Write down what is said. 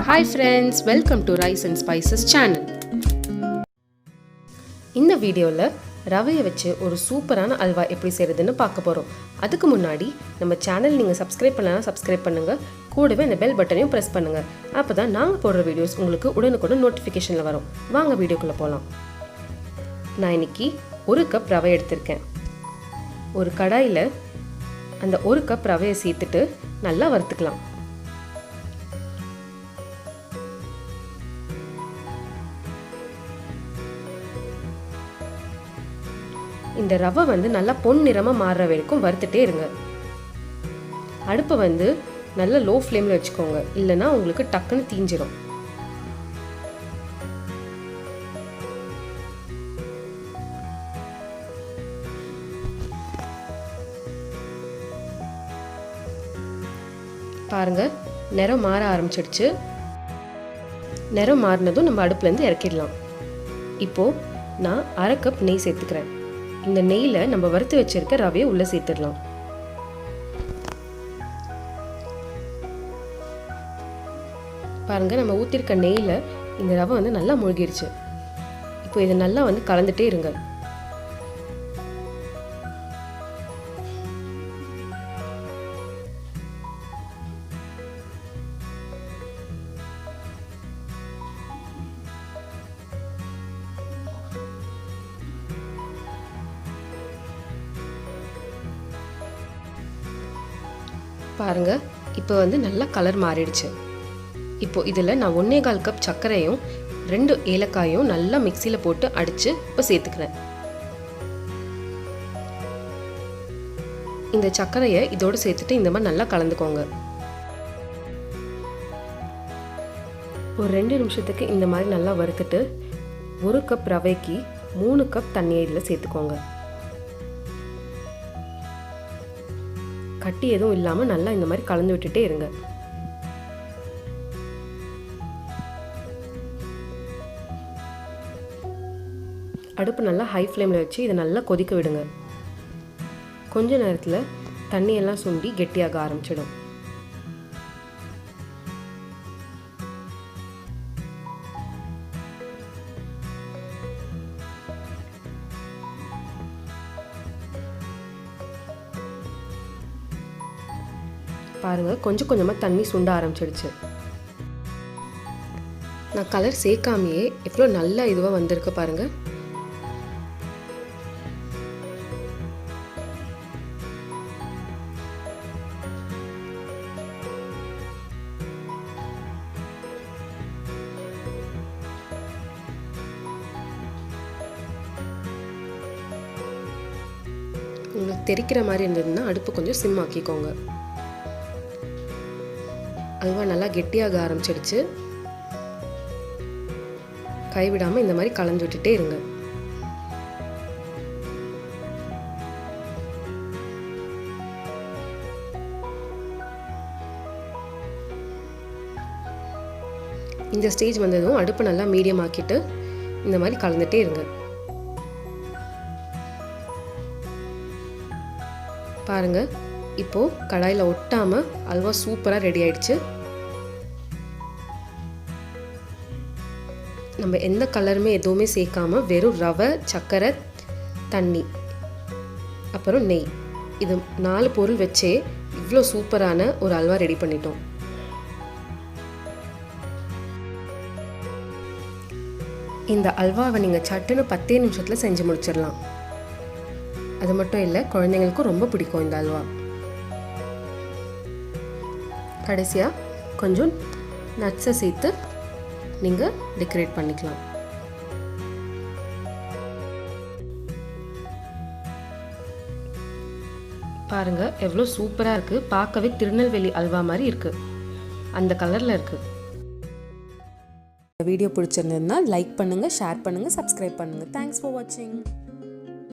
Hi friends, welcome to Rice and Spices channel. இந்த வீடியோல ரவையை வச்சு ஒரு சூப்பரான அல்வா எப்படி செய்யறதுன்னு பார்க்க போறோம். அதுக்கு முன்னாடி நம்ம சேனல் நீங்க சப்ஸ்கிரைப் பண்ணலனா சப்ஸ்கிரைப் பண்ணுங்க. கூடவே இந்த பெல் பட்டனையும் பிரஸ் பண்ணுங்க. அப்பதான் நாங்க போடுற வீடியோஸ் உங்களுக்கு உடனுக்குடன் நோட்டிஃபிகேஷன்ல வரும். வாங்க வீடியோக்குள்ள போலாம். நான் இன்னைக்கு 1 கப் ரவை எடுத்திருக்கேன். ஒரு கடாயில அந்த 1 கப் ரவையை சேர்த்துட்டு நல்லா வறுத்துக்கலாம். இந்த ரவை நல்லா பொன்னிறமா மாறுற வரைக்கும் வறுத்துட்டே இருங்க. அடுப்பை நல்ல லோ ஃப்ளேம்ல வச்சுக்கோங்க, இல்லைன்னா உங்களுக்கு டக்குன்னு தீஞ்சிரும். பாருங்க, நிறம் மாற ஆரம்பிச்சிடுச்சு. நிறம் மாறினதும் நம்ம அடுப்புல இருந்து இறக்கிடலாம். இப்போ நான் 1/2 கப் நெய் சேர்த்துக்கிறேன். இந்த நெய்ல நம்ம வறுத்து வச்சிருக்க ரவையை உள்ள சேர்த்துடலாம். பாருங்க, நம்ம ஊத்திருக்க நெய்ல இந்த ரவை நல்லா மூழ்கிடுச்சு. இப்போ இதை நல்லா கலந்துட்டே இருங்க. பாருங்க, இப்போ நல்லா கலர் மாறிடுச்சு. இப்போ இதில் நான் 1/4 கப் சர்க்கரையும் 2 ஏலக்காயும் நல்லா மிக்சியில் போட்டு அடித்து இப்போ சேர்த்துக்கிறேன். இந்த சர்க்கரையை இதோடு சேர்த்துட்டு இந்த மாதிரி நல்லா கலந்துக்கோங்க. ஒரு 2 நிமிஷத்துக்கு இந்த மாதிரி நல்லா வறுத்துட்டு 1 கப் ரவைக்கு 3 கப் தண்ணியை இதில் சேர்த்துக்கோங்க. கட்டி எதுவும் இல்லாமல் நல்லா இந்த மாதிரி கலந்து விட்டுட்டே இருங்க. அடுப்பு நல்லா ஹை ஃப்ளேமில் வச்சு இதை நல்லா கொதிக்க விடுங்க. கொஞ்ச நேரத்தில் தண்ணியெல்லாம் சுண்டி கெட்டியாக ஆரம்பிச்சிடும். பாருங்க, கொஞ்சம் கொஞ்சமாக தண்ணி சுண்ட ஆரம்பிச்சிடுச்சு. நான் கலர் சேர்க்காமையே எவ்வளோ நல்லா இதுவாக வந்திருக்கு பாருங்க. உங்களுக்கு தெரிக்கிற மாதிரி இருந்ததுன்னா அடுப்பு கொஞ்சம் சிம் ஆக்கிக்கோங்க. அல்வா நல்லா கெட்டியாக ஆரம்பிச்சிடுச்சு. கைவிடாமல் இந்த மாதிரி கலந்து விட்டுட்டே இருங்க. இந்த ஸ்டேஜ் வந்ததும் அடுப்பு நல்லா மீடியம் ஆக்கிட்டு இந்த மாதிரி கலந்துட்டே இருங்க. பாருங்க, இப்போ கடாயில் ஒட்டாம அல்வா சூப்பராக ரெடி ஆயிடுச்சு. நம்ம எந்த கலருமே எதுவுமே சேர்க்காம வெறும் ரவை, சர்க்கரை, தண்ணி, அப்புறம் நெய், இது 4 பொருள் வச்சே இவ்வளோ சூப்பரான ஒரு அல்வா ரெடி பண்ணிட்டோம். இந்த அல்வாவை நீங்கள் சட்டுன்னு 10 நிமிஷத்தில் செஞ்சு முடிச்சிடலாம். அது மட்டும் இல்லை, குழந்தைங்களுக்கும் ரொம்ப பிடிக்கும் இந்த அல்வா. கடைசியாக கொஞ்சம் நட்ஸை சேர்த்து நீங்கள் டெக்கரேட் பண்ணிக்கலாம். பாருங்க, எவ்வளோ சூப்பராக இருக்குது. பார்க்கவே திருநெல்வேலி அல்வா மாதிரி இருக்குது. அந்த கலரில் இருக்குது. வீடியோ பிடிச்சிருந்ததுன்னா லைக் பண்ணுங்கள், ஷேர் பண்ணுங்கள், சப்ஸ்கிரைப் பண்ணுங்கள். தேங்க்ஸ் ஃபார் வாட்சிங்.